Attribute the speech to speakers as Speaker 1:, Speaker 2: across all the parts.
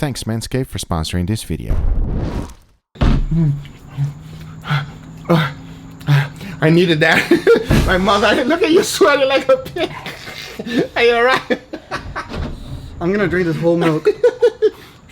Speaker 1: Thanks Manscaped for sponsoring this video.
Speaker 2: I needed that. My mother, look at you sweating like a pig. Are you alright?
Speaker 3: I'm gonna drink this whole milk.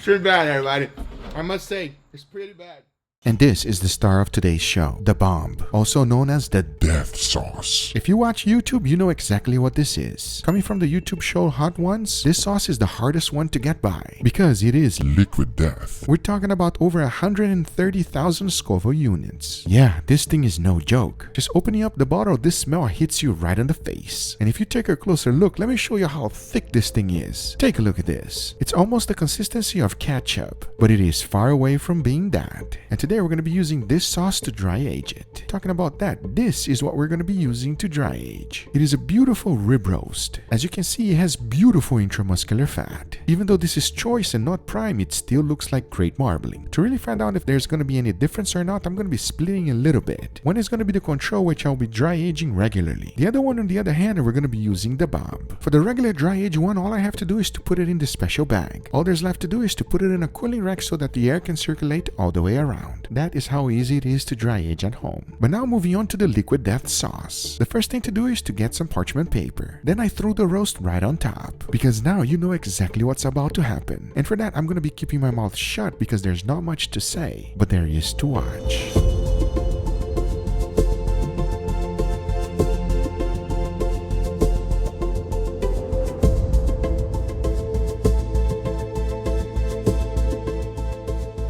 Speaker 2: Sure bad, everybody. I must say, it's pretty bad.
Speaker 1: And this is the star of today's show, the bomb, also known as the
Speaker 4: Death sauce.
Speaker 1: If you watch YouTube, you know exactly what this is. Coming from the YouTube show Hot Ones, this sauce is the hardest one to get by because it is
Speaker 4: Liquid death.
Speaker 1: We're talking about over 130,000 Scoville units. Yeah, this thing is no joke. Just opening up the bottle, this smell hits you right in the face. And if you take a closer look, let me show you how thick this thing is. Take a look at this. It's almost the consistency of ketchup, but it is far away from being that. And today we're going to be using this sauce to dry age it. Talking about that, this is what we're going to be using to dry age. It is a beautiful rib roast. As you can see, it has beautiful intramuscular fat. Even though this is choice and not prime, it still looks like great marbling. To really find out if there's going to be any difference or not, I'm going to be splitting a little bit. One is going to be the control, which I'll be dry aging regularly. The other one, on the other hand, we're going to be using the bomb. For the regular dry age one, all I have to do is to put it in this special bag. All there's left to do is to put it in a cooling rack so that the air can circulate all the way around. That is how easy it is to dry age at home. But now moving on to the liquid death sauce. The first thing to do is to get some parchment paper. Then I threw the roast right on top, because now you know exactly what's about to happen. And for that, I'm going to be keeping my mouth shut because there's not much to say, but there is to watch.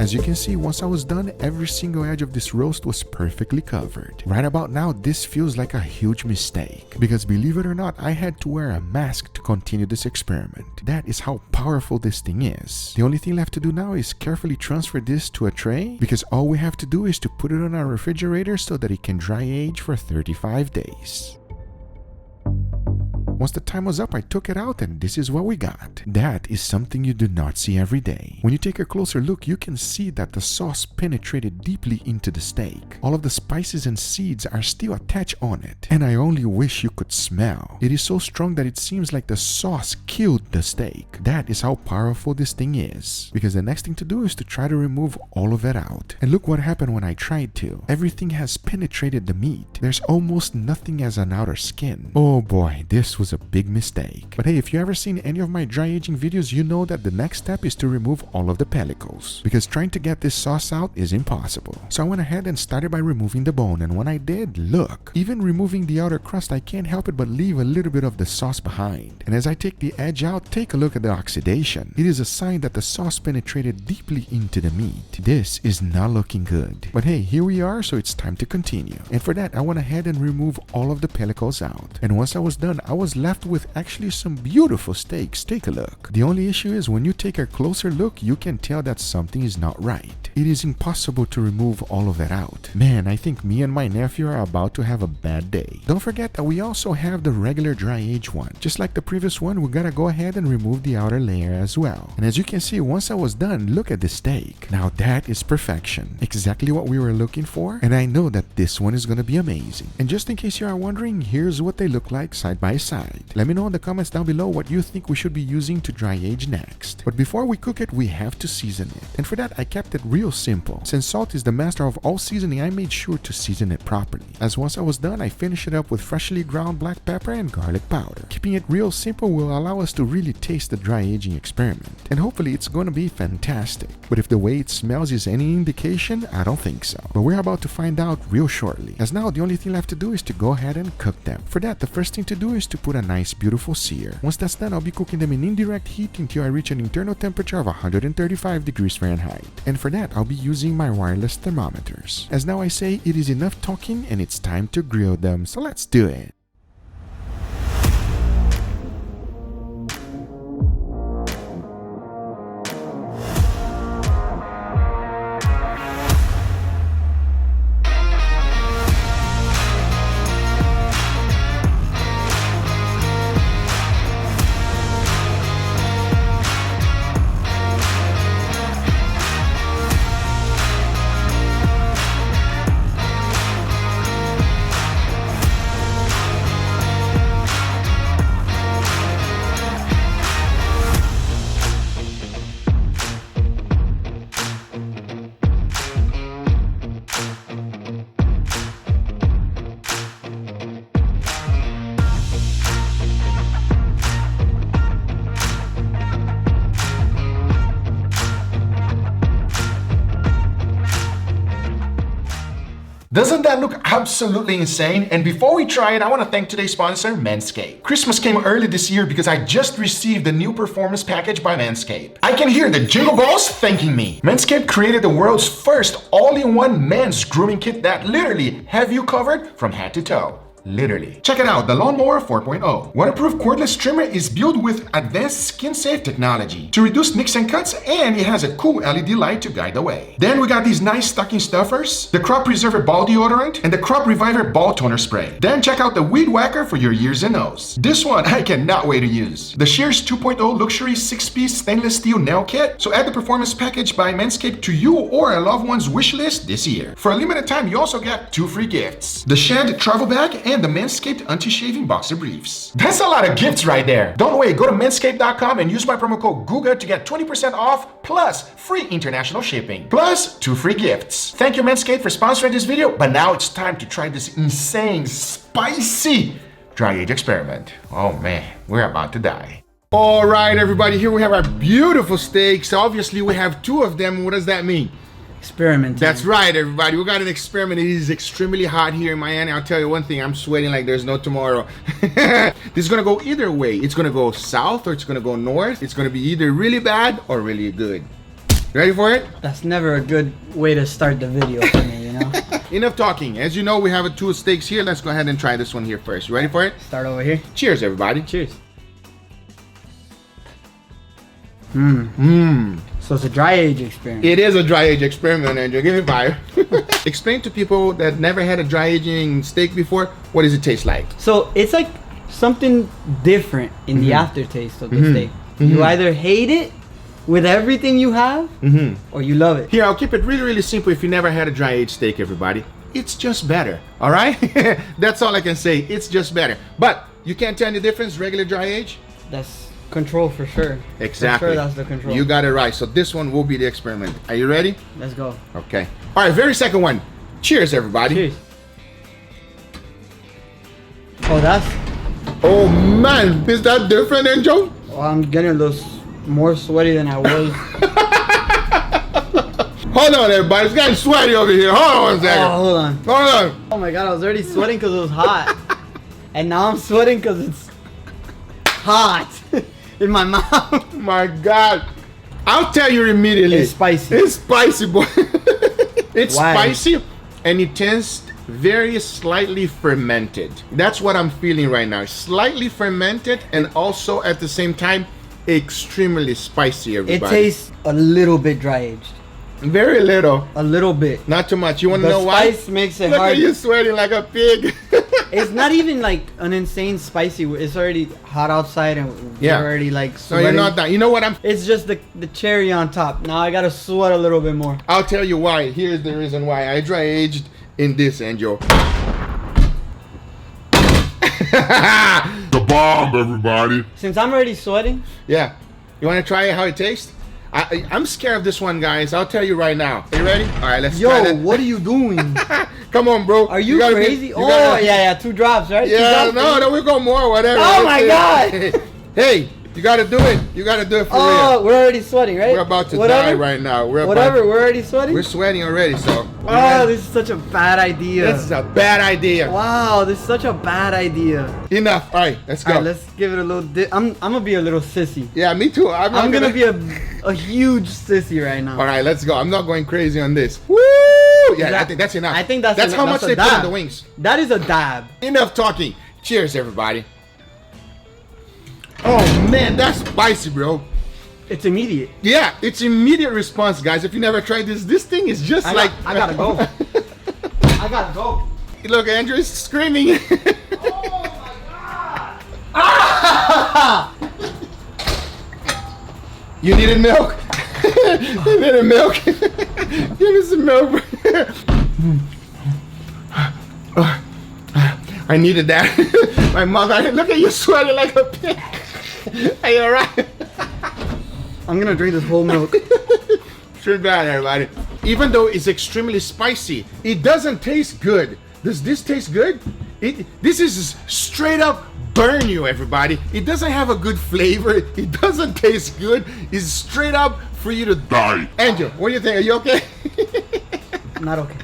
Speaker 1: As you can see, once I was done, every single edge of this roast was perfectly covered. Right about now, this feels like a huge mistake, because believe it or not, I had to wear a mask to continue this experiment. That is how powerful this thing is. The only thing left to do now is carefully transfer this to a tray, because all we have to do is to put it on our refrigerator so that it can dry age for 35 days. Once the time was up, I took it out and this is what we got. That is something you do not see every day. When you take a closer look, you can see that the sauce penetrated deeply into the steak. All of the spices and seeds are still attached on it, and I only wish you could smell. It is so strong that it seems like the sauce killed the steak. That is how powerful this thing is. Because the next thing to do is to try to remove all of it out. And look what happened when I tried to. Everything has penetrated the meat. There's almost nothing as an outer skin. Oh boy, this was a big mistake. But hey, if you ever seen any of my dry aging videos, you know that the next step is to remove all of the pellicles, because trying to get this sauce out is impossible. So I went ahead and started by removing the bone, and when I did, look, even removing the outer crust, I can't help it but leave a little bit of the sauce behind. And as I take the edge out, take a look at the oxidation. It is a sign that the sauce penetrated deeply into the meat. This is not looking good. But hey, here we are, so it's time to continue. And for that, I went ahead and removed all of the pellicles out. And once I was done, I was left with actually some beautiful steaks. Take a look. The only issue is when you take a closer look, you can tell that something is not right. It is impossible to remove all of that out. Man, I think me and my nephew are about to have a bad day. Don't forget that we also have the regular dry age one. Just like the previous one, we gotta go ahead and remove the outer layer as well. And as you can see, once I was done, look at the steak. Now that is perfection. Exactly what we were looking for, and I know that this one is gonna be amazing. And just in case you are wondering, here's what they look like side by side. Let me know in the comments down below what you think we should be using to dry age next. But before we cook it, we have to season it. And for that, I kept it real simple. Since salt is the master of all seasoning, I made sure to season it properly. As once I was done, I finished it up with freshly ground black pepper and garlic powder. Keeping it real simple will allow us to really taste the dry aging experiment. And hopefully it's going to be fantastic. But if the way it smells is any indication, I don't think so. But we're about to find out real shortly. As now, the only thing left to do is to go ahead and cook them. For that, the first thing to do is to put a nice beautiful sear. Once that's done, I'll be cooking them in indirect heat until I reach an internal temperature of 135 degrees Fahrenheit. And for that, I'll be using my wireless thermometers. As now I say, it is enough talking and it's time to grill them, so let's do it. Doesn't that look absolutely insane? And before we try it, I want to thank today's sponsor, Manscaped. Christmas came early this year because I just received the new performance package by Manscaped. I can hear the jingle balls thanking me. Manscaped created the world's first all-in-one men's grooming kit that literally have you covered from head to toe. Literally. Check it out, the Lawnmower 4.0. Waterproof cordless trimmer is built with advanced skin-safe technology to reduce nicks and cuts, and it has a cool LED light to guide the way. Then we got these nice stocking stuffers, the Crop Preserver Ball Deodorant, and the Crop Reviver Ball Toner Spray. Then check out the Weed Whacker for your ears and nose. This one I cannot wait to use. The Shears 2.0 Luxury 6-piece stainless steel nail kit. So add the performance package by Manscaped to you or a loved one's wish list this year. For a limited time, you also get 2 free gifts. The Shed Travel Bag and the Manscaped Anti-Shaving Boxer Briefs. That's a lot of gifts right there. Don't wait, go to manscaped.com and use my promo code GUGA to get 20% off plus free international shipping. Plus 2 free gifts. Thank you Manscaped for sponsoring this video, but now it's time to try this insane, spicy dry age experiment. Oh man, we're about to die.
Speaker 2: All right, everybody, here we have our beautiful steaks. Obviously, we have 2 of them. What does that mean?
Speaker 3: Experiment.
Speaker 2: That's right, everybody. We got an experiment. It is extremely hot here in Miami. I'll tell you one thing. I'm sweating like there's no tomorrow. This is going to go either way. It's going to go south or it's going to go north. It's going to be either really bad or really good. Ready for it?
Speaker 3: That's never a good way to start the video for me, you know?
Speaker 2: Enough talking. As you know, we have 2 steaks here. Let's go ahead and try this one here first. You ready for it?
Speaker 3: Start over here.
Speaker 2: Cheers, everybody.
Speaker 3: Cheers. So it's a dry age experiment.
Speaker 2: It is a dry age experiment, Andrew. Give me 5. Explain to people that never had a dry aging steak before, what does it taste like?
Speaker 3: So it's like something different in the aftertaste of the steak. You either hate it with everything you have, or you love it.
Speaker 2: Here, I'll keep it really, really simple. If you never had a dry aged steak, everybody, it's just better. All right? That's all I can say. It's just better. But you can't tell the difference, regular dry age?
Speaker 3: That's control for sure.
Speaker 2: Exactly.
Speaker 3: For sure, that's the control.
Speaker 2: You got it right. So this one will be the experiment. Are you ready?
Speaker 3: Let's go.
Speaker 2: Okay. All right, very second one. Cheers, everybody.
Speaker 3: Cheers. Oh, that's...
Speaker 2: Oh, man. Is that different, Angel?
Speaker 3: Oh, I'm getting a little more sweaty than I was.
Speaker 2: Hold on, everybody. It's getting sweaty over here. Hold on one second.
Speaker 3: Oh, hold on.
Speaker 2: Hold on.
Speaker 3: Oh my god, I was already sweating because it was hot. And now I'm sweating because it's hot in my mouth.
Speaker 2: My God. I'll tell you immediately.
Speaker 3: It's spicy.
Speaker 2: It's spicy, boy. It's
Speaker 3: Why?
Speaker 2: spicy and it tastes very slightly fermented. That's what I'm feeling right now. Slightly fermented and also at the same time extremely spicy,
Speaker 3: It
Speaker 2: everybody.
Speaker 3: tastes a little bit dry aged.
Speaker 2: Very little.
Speaker 3: A little bit.
Speaker 2: Not too much. You want to
Speaker 3: The
Speaker 2: know why?
Speaker 3: spice makes it
Speaker 2: Look
Speaker 3: hard.
Speaker 2: at you sweating like a pig.
Speaker 3: It's not even like an insane spicy. It's already hot outside and
Speaker 2: Yeah.
Speaker 3: we're already like
Speaker 2: So
Speaker 3: sweating.
Speaker 2: you're not done. You know what?
Speaker 3: It's just the cherry on top. Now I gotta sweat a little bit more.
Speaker 2: I'll tell you why. Here's the reason why. I dry aged in this, Angel.
Speaker 4: The bomb, everybody.
Speaker 3: Since I'm already sweating,
Speaker 2: Yeah. You want to try it, how it tastes? I'm scared of this one, guys. I'll tell you right now. Are you ready? All right, let's try
Speaker 3: yo,
Speaker 2: that.
Speaker 3: what are you doing?
Speaker 2: Come on, bro.
Speaker 3: Are you
Speaker 2: gotta be-
Speaker 3: crazy?
Speaker 2: you
Speaker 3: Oh,
Speaker 2: gotta-
Speaker 3: yeah, 2 drops, right? 2
Speaker 2: Yeah,
Speaker 3: drops,
Speaker 2: no, we go more, whatever.
Speaker 3: Oh my God.
Speaker 2: Hey, you got to do it. You got to do it for
Speaker 3: Oh,
Speaker 2: real.
Speaker 3: we're already sweating, right?
Speaker 2: We're about to
Speaker 3: Whatever.
Speaker 2: die right now. We're
Speaker 3: already sweating?
Speaker 2: We're sweating already, so.
Speaker 3: Oh, this is such a bad idea.
Speaker 2: This is a bad idea.
Speaker 3: Wow, this is such a bad idea.
Speaker 2: Enough. All right, let's go.
Speaker 3: Alright, let's give it a little I'm gonna be a little sissy.
Speaker 2: Yeah, me too. I'm not
Speaker 3: I'm gonna be a huge sissy right now.
Speaker 2: All right, let's go. I'm not going crazy on this. Woo! Yeah, I think that's enough.
Speaker 3: I think that's
Speaker 2: how
Speaker 3: enough.
Speaker 2: much
Speaker 3: That's
Speaker 2: they
Speaker 3: a
Speaker 2: put in
Speaker 3: dab.
Speaker 2: the wings.
Speaker 3: That is a dab.
Speaker 2: Enough talking. Cheers, everybody. Oh man, that's spicy, bro.
Speaker 3: It's immediate.
Speaker 2: Yeah, it's immediate response, guys. If you never tried this thing is just
Speaker 3: I gotta go. I gotta go.
Speaker 2: Look, Andrew is screaming.
Speaker 3: Oh my god! Ah!
Speaker 2: You needed milk. You needed milk. Give me some milk. I needed that. My mother, look at you sweating like a pig. Are you alright?
Speaker 3: I'm gonna drink this whole milk.
Speaker 2: Too bad, everybody. Even though it's extremely spicy, it doesn't taste good. Does this taste good? This is straight up burn you, everybody. It doesn't have a good flavor. It doesn't taste good. It's straight up for you to
Speaker 4: Die.
Speaker 2: Andrew, what do you think? Are you okay?
Speaker 3: Not okay.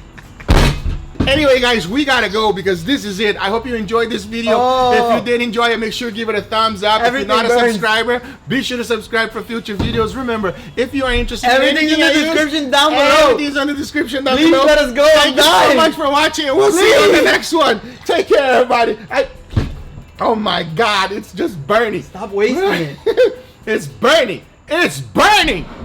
Speaker 2: Anyway, guys, we gotta go because this is it. I hope you enjoyed this video.
Speaker 3: Oh.
Speaker 2: If you did enjoy it, make sure to give it a thumbs up.
Speaker 3: Everything
Speaker 2: if you're not a
Speaker 3: burns.
Speaker 2: subscriber, be sure to subscribe for future videos. Remember, if you are interested
Speaker 3: Everything's
Speaker 2: in
Speaker 3: in the
Speaker 2: anything I use,
Speaker 3: description down below.
Speaker 2: everything's in the description down
Speaker 3: Please
Speaker 2: below.
Speaker 3: let us go.
Speaker 2: Thank
Speaker 3: I'm
Speaker 2: you so
Speaker 3: dying.
Speaker 2: much for watching, and we'll see you in the
Speaker 3: Please.
Speaker 2: next one. Take care, everybody. Oh my God, it's just burning.
Speaker 3: Stop wasting it.
Speaker 2: It's burning. It's burning.